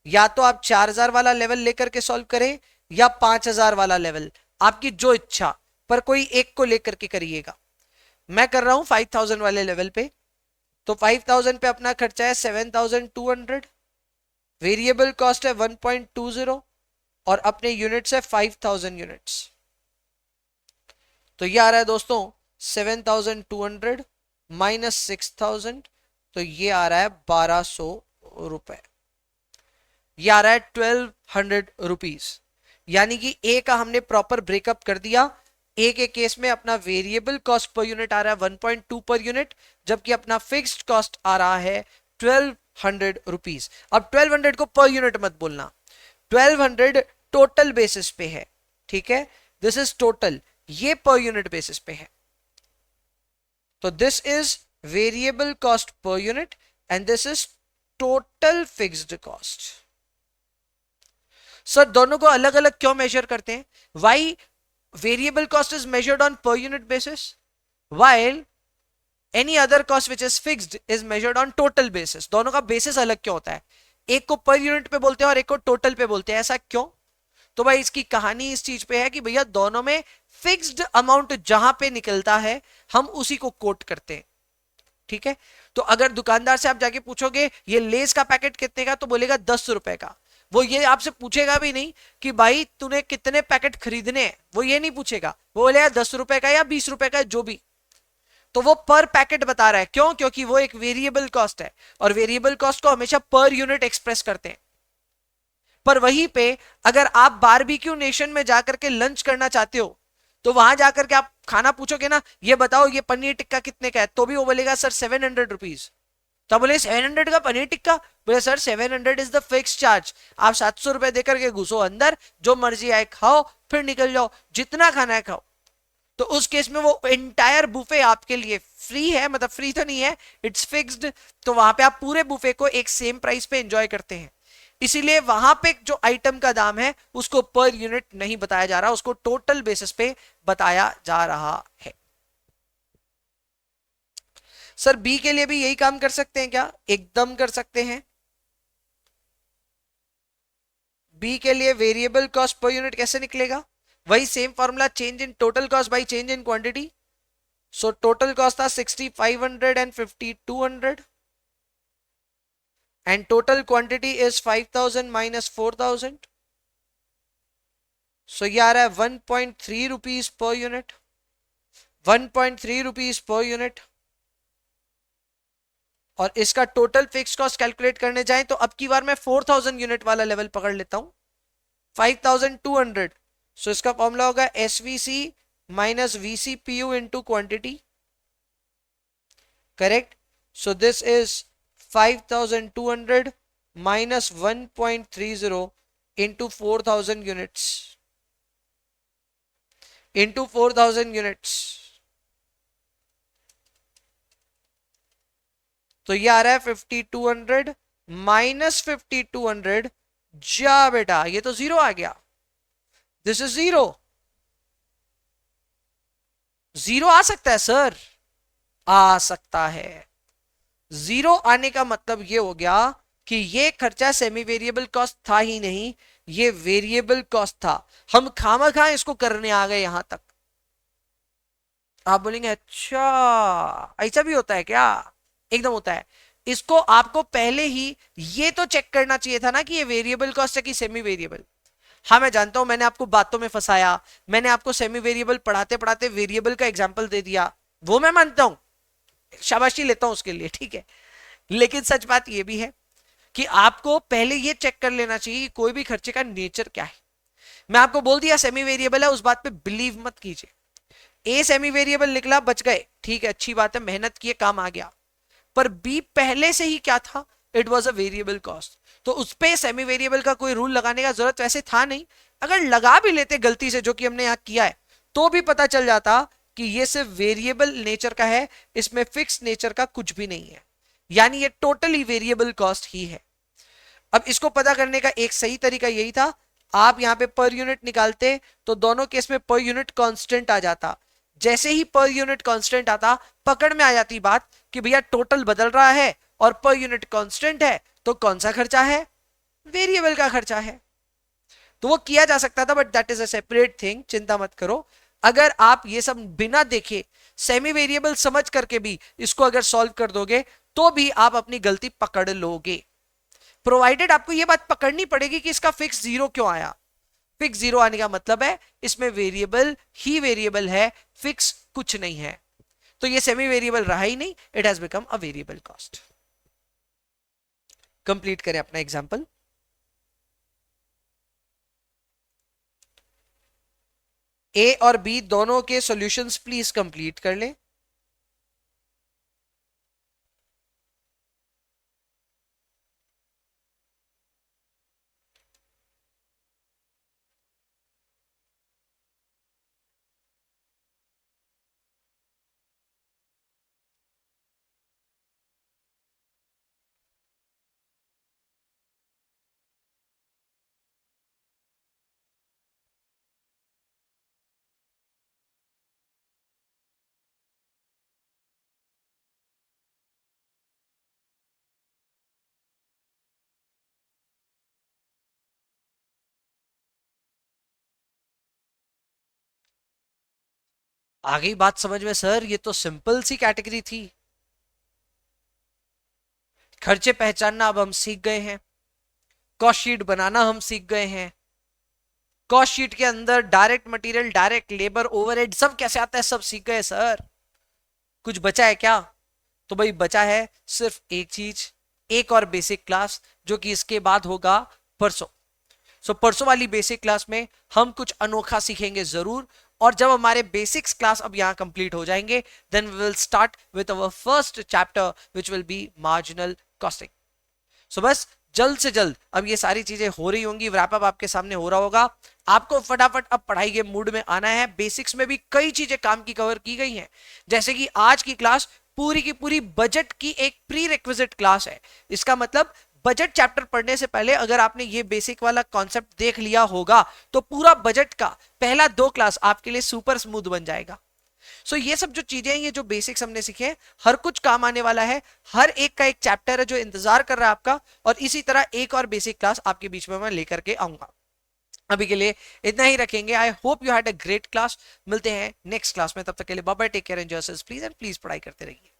या तो आप 4000 वाला लेवल लेकर के सॉल्व करें या 5000 वाला लेवल, आपकी जो इच्छा, पर कोई एक को लेकर के करिएगा। मैं कर रहा हूं 5000 वाले लेवल पे। तो 5000 पे अपना खर्चा है 7200, वेरिएबल कॉस्ट है 1.20 और अपने यूनिट्स है 5000 यूनिट्स। तो ये आ रहा है दोस्तों 7200 माइनस 6000, तो ये आ रहा है 1200 रुपए। ये आ रहा है 1200 रुपीज। यानी कि ए का हमने प्रॉपर ब्रेकअप कर दिया। ए के केस में अपना वेरिएबल कॉस्ट पर यूनिट आ रहा है 1.2 पर यूनिट, जबकि अपना फिक्स्ड कॉस्ट आ रहा है 1200 रुपीज। अब 1200 को पर यूनिट मत बोलना, 1200 टोटल बेसिस पे है, ठीक है, दिस इज टोटल, ये पर यूनिट बेसिस पे है। तो this is variable cost per unit and this is total fixed cost. Sir दोनों को अलग अलग क्यों मेजर करते हैं? Why variable cost is measured on per unit basis while any other cost which is fixed is measured on total basis? दोनों का basis अलग क्यों होता है? एक को पर यूनिट पे बोलते हैं और एक को टोटल पे बोलते हैं, ऐसा क्यों? तो भाई इसकी कहानी इस चीज पे है कि भैया दोनों में फिक्स्ड अमाउंट जहां पे निकलता है हम उसी को कोट करते हैं, ठीक है। तो अगर दुकानदार से आप जाके पूछोगे ये लेस का पैकेट कितने का, तो बोलेगा 10 रुपए का। वो ये आपसे पूछेगा भी नहीं कि भाई तूने कितने पैकेट खरीदने हैं, वो ये नहीं पूछेगा, वो बोलेगा 10 रुपए का या 20 रुपए का, जो भी। तो वो पर पैकेट बता रहा है, क्यों? क्योंकि वो एक वेरिएबल कॉस्ट है और वेरिएबल कॉस्ट को हमेशा पर यूनिट एक्सप्रेस करते हैं। पर वहीं पे अगर आप बारबेक्यू नेशन में जाकर के लंच करना चाहते हो, तो वहां जाकर के आप खाना पूछोगे ना, ये बताओ ये पनीर टिक्का कितने का है, तो भी वो बोलेगा सर 700 रुपीज। तो बोले 700 का पनीर टिक्का? बोले sir 700 is the fix charge, आप 700 रुपए देकर के घुसो अंदर, जो मर्जी आए खाओ, फिर निकल जाओ, जितना खाना है खाओ। तो उस केस में वो एंटायर बुफे आपके लिए फ्री है, मतलब फ्री तो नहीं है, इट्स फिक्स्ड। तो वहां पे आप पूरे बुफे को एक सेम प्राइस पे एंजॉय करते हैं। इसीलिए वहां पे जो आइटम का दाम है उसको पर यूनिट नहीं बताया जा रहा, उसको टोटल बेसिस पे बताया जा रहा है। सर बी के लिए भी यही काम कर सकते हैं क्या? एकदम कर सकते हैं। बी के लिए वेरिएबल कॉस्ट पर यूनिट कैसे निकलेगा? वही same formula, change in total cost by change in quantity. So total cost था 6500 and 5200 and total quantity is 5000 minus 4000, so ये आ रहा है 1.3 rupees per unit, 1.3 rupees per unit. और इसका टोटल फिक्स कॉस्ट कैलकुलेट करने जाएं तो अब की बार मैं 4000 यूनिट वाला लेवल पकड़ लेता हूं, 5200। सो इसका फॉर्मूला होगा SVC minus VCPU into quantity, correct. So this is 5200 minus 1.30 into 4000 units into 4000 units। तो ये आ रहा है 5200 माइनस 5200। जा बेटा, ये तो जीरो आ गया, दिस इज जीरो। जीरो आ सकता है सर? आ सकता है। जीरो आने का मतलब ये हो गया कि ये खर्चा सेमी वेरिएबल कॉस्ट था ही नहीं, ये वेरिएबल कॉस्ट था। हम खामखा इसको करने आ गए यहां तक। आप बोलेंगे अच्छा ऐसा भी होता है क्या? एकदम होता है। इसको आपको पहले ही ये तो चेक करना चाहिए था ना कि ये वेरिएबल कॉस्ट है कि सेमी वेरिएबल। हाँ मैं जानता हूं मैंने आपको बातों में फंसाया, मैंने आपको सेमी वेरिएबल पढ़ाते पढ़ाते वेरिएबल का एग्जाम्पल दे दिया, वो मैं मानता हूं, शाबाशी लेता हूं उसके लिए, ठीक है। लेकिन सच बात यह भी है कि आपको पहले यह चेक कर लेना चाहिए कि कोई भी खर्चे का नेचर क्या है। मैं आपको बोल दिया सेमी वेरिएबल है, उस बात पे बिलीव मत कीजिए। ए सेमी वेरिएबल निकला, बच गए, ठीक है, अच्छी बात है, मेहनत किए, काम आ गया। पर बी पहले से ही क्या था? It was a variable cost. तो उस पर सेमी वेरिएबल का कोई रूल लगाने का जरूरत वैसे था नहीं। अगर लगा भी लेते गलती से, जो कि हमने यहां किया है, तो भी पता चल जाता कि ये सिर्फ वेरिएबल नेचर का है, इसमें फिक्स नेचर का कुछ भी नहीं है, यानी ये टोटली वेरिएबल कॉस्ट ही है। अब इसको पता करने का एक सही तरीका यही था, आप यहाँ पे पर यूनिट निकालते तो दोनों केस में पर यूनिट कांस्टेंट आ जाता। जैसे ही पर यूनिट कांस्टेंट आता, पकड़ में आ जाती बात कि भैया टोटल बदल रहा है और पर यूनिट कांस्टेंट है, तो कौन सा खर्चा है? वेरिएबल का खर्चा है। तो वो किया जा सकता था, but that is a separate thing, चिंता मत करो। अगर आप ये सब बिना देखे सेमी वेरिएबल समझ करके भी इसको अगर सॉल्व कर दोगे तो भी आप अपनी गलती पकड़ लोगे, प्रोवाइडेड आपको ये बात पकड़नी पड़ेगी कि इसका फिक्स जीरो क्यों आया। फिक्स जीरो आने का मतलब है इसमें वेरिएबल ही वेरिएबल है, फिक्स कुछ नहीं है। तो ये सेमी वेरिएबल रहा ही नहीं, it has become a variable cost. Complete करें अपना एग्जांपल। ए और बी दोनों के सॉल्यूशंस प्लीज कंप्लीट कर लें। आगे बात समझ में सर? ये तो सिंपल सी कैटेगरी थी। खर्चे पहचानना अब हम सीख गए हैं, कॉस्ट शीट बनाना हम सीख गए हैं, कॉस्ट शीट के अंदर direct material, direct labour, overhead सब कैसे आता है सब सीख गए सर। कुछ बचा है क्या? तो भाई बचा है सिर्फ एक चीज, एक और बेसिक क्लास, जो कि इसके बाद होगा परसों। परसों वाली बेसिक क्लास में हम कुछ अनोखा सीखेंगे जरूर। और जब हमारे बेसिक्स क्लास अब यहां कंप्लीट हो जाएंगे, then we will start with our first chapter which will be marginal costing. बस जल्द से जल्द अब ये सारी चीजें हो रही होंगी, रैप अप आपके सामने हो रहा होगा। आपको फटाफट अब पढ़ाई के मूड में आना है। बेसिक्स में भी कई चीजें काम की कवर की गई हैं, जैसे कि आज की क्लास पूरी की पूरी बजट की एक प्री रिक्विजिट क्लास है। इसका मतलब बजट चैप्टर पढ़ने से पहले अगर आपने ये बेसिक वाला कॉन्सेप्ट देख लिया होगा तो पूरा बजट का पहला 2 क्लास आपके लिए सुपर स्मूथ बन जाएगा। ये सब जो चीजें हैं, ये जो बेसिक्स हमने सीखे हैं, हर कुछ काम आने वाला है। हर एक का एक चैप्टर है जो इंतजार कर रहा है आपका, और इसी तरह एक और बेसिक क्लास आपके बीच में मैं लेकर के आऊंगा। अभी के लिए इतना ही रखेंगे। I hope you had a great class. मिलते हैं नेक्स्ट क्लास में, तब तक के लिए bye bye, take care, enjoy yourselves please, and please पढ़ाई करते रहिए।